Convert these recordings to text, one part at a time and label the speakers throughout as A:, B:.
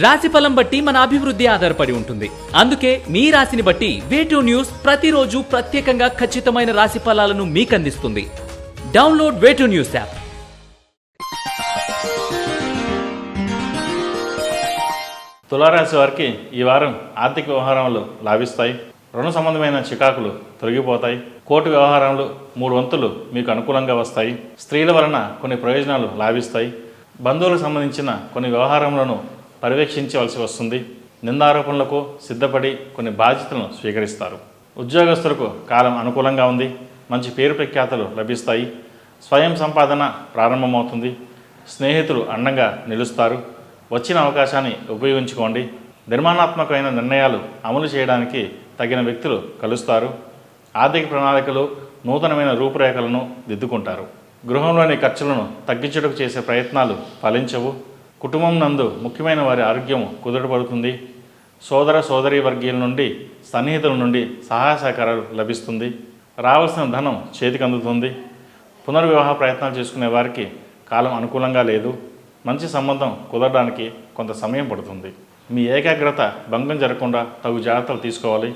A: రాశిఫలం బట్టి మన అభివృద్ధి ఆధారపడి ఉంటుంది. అందుకే మీ రాశిని బట్టి వే2 న్యూస్ ప్రతిరోజు ప్రత్యేకంగా ఖచ్చితమైన రాశి ఫలాలను మీకు అందిస్తుంది. Download way to news app.
B: తులారాశి వారికి ఈ వారం ఆర్థిక వ్యవహారాలు లాభిస్తాయి. రుణ సంబంధమైన చికాకులు తొలగిపోతాయి. కోర్టు వ్యవహారాలు 3 వంతులు మీకు అనుకూలంగా వస్తాయి. స్త్రీల వలన కొన్ని ప్రయోజనాలు లాభిస్తాయి. బంధువులకు సంబంధించిన కొన్ని వ్యవహారములను పర్యవేక్షించవలసి వస్తుంది. నిందారోపణలకు సిద్ధపడి కొన్ని బాధ్యతలను స్వీకరిస్తారు. ఉద్యోగస్తులకు కాలం అనుకూలంగా ఉంది. మంచి పేరు ప్రఖ్యాతలు లభిస్తాయి. స్వయం సంపాదన ప్రారంభమవుతుంది. స్నేహితులు అండంగా నిలుస్తారు. వచ్చిన అవకాశాన్ని ఉపయోగించుకోండి. నిర్మాణాత్మకమైన నిర్ణయాలు అమలు చేయడానికి తగిన వ్యక్తులు కలుస్తారు. ఆర్థిక ప్రణాళికలు నూతనమైన రూపురేఖలను దిద్దుకుంటారు. గృహంలోని ఖర్చులను తగ్గించుటకు చేసే ప్రయత్నాలు ఫలించవు. కుటుంబం నందు ముఖ్యమైన వారి ఆరోగ్యం కుదుటపడుతుంది. సోదర సోదరీ వర్గీయుల నుండి సన్నిహితుల నుండి సహాయ సహకారాలు లభిస్తుంది. రావాల్సిన ధనం చేతికి అందుతుంది. పునర్వివాహ ప్రయత్నాలు చేసుకునే వారికి కాలం అనుకూలంగా లేదు. మంచి సంబంధం కుదరడానికి కొంత సమయం పడుతుంది. మీ ఏకాగ్రత భంగం జరగకుండా తగు జాగ్రత్తలు తీసుకోవాలి.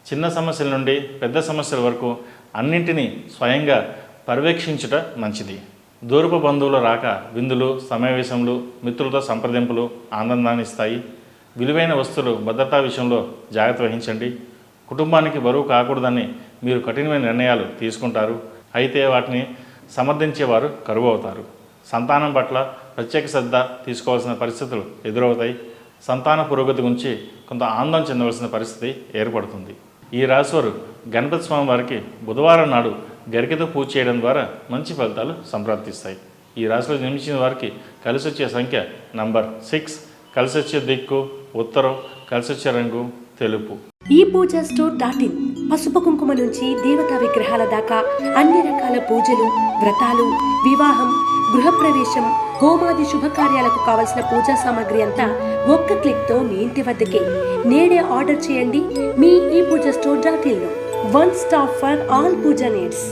B: చిన్న సమస్యల నుండి పెద్ద సమస్యల వరకు అన్నింటినీ స్వయంగా పర్యవేక్షించుట మంచిది. దూరపు బంధువుల రాక, విందులు, సమావేశములు, మిత్రులతో సంప్రదింపులు ఆనందాన్ని ఇస్తాయి. విలువైన వస్తువులు భద్రతా విషయంలో జాగ్రత్త వహించండి. కుటుంబానికి బరువు కాకూడదని మీరు కఠినమైన నిర్ణయాలు తీసుకుంటారు. అయితే వాటిని సమర్థించేవారు కరువు అవుతారు. సంతానం పట్ల ప్రత్యేక శ్రద్ధ తీసుకోవాల్సిన పరిస్థితులు ఎదురవుతాయి. సంతాన పురోగతి గురించి కొంత ఆందోళన చెందవలసిన పరిస్థితి ఏర్పడుతుంది. ఈ రాశివారు గణపతి స్వామి వారికి బుధవారం నాడు గరికతో పూజ చేయడం ద్వారా మంచి ఫలితాలు సంప్రాప్తిస్తాయి. ఈ రాశిలో జన్మించిన వారికి కలిసి వచ్చే సంఖ్య నంబర్ 6, కలిసి వచ్చే దిక్కు ఉత్తరం, కలిసి వచ్చే రంగు తెలుపు.
C: ఈ పూజా స్టోర్.in పసుపు కుంకుమ నుంచి దేవతా విగ్రహాల దాకా అన్ని రకాల పూజలు, వ్రతాలు, వివాహం, గృహప్రవేశం, హోమాది శుభకార్యాలకు కావలసిన పూజా సామాగ్రి అంతా ఒక్క క్లిక్తో మీ ఇంటి వద్దకే. నేడే ఆర్డర్ చేయండి మీ ఈ పూజా స్టోర్.in లో. One stop for all puja needs.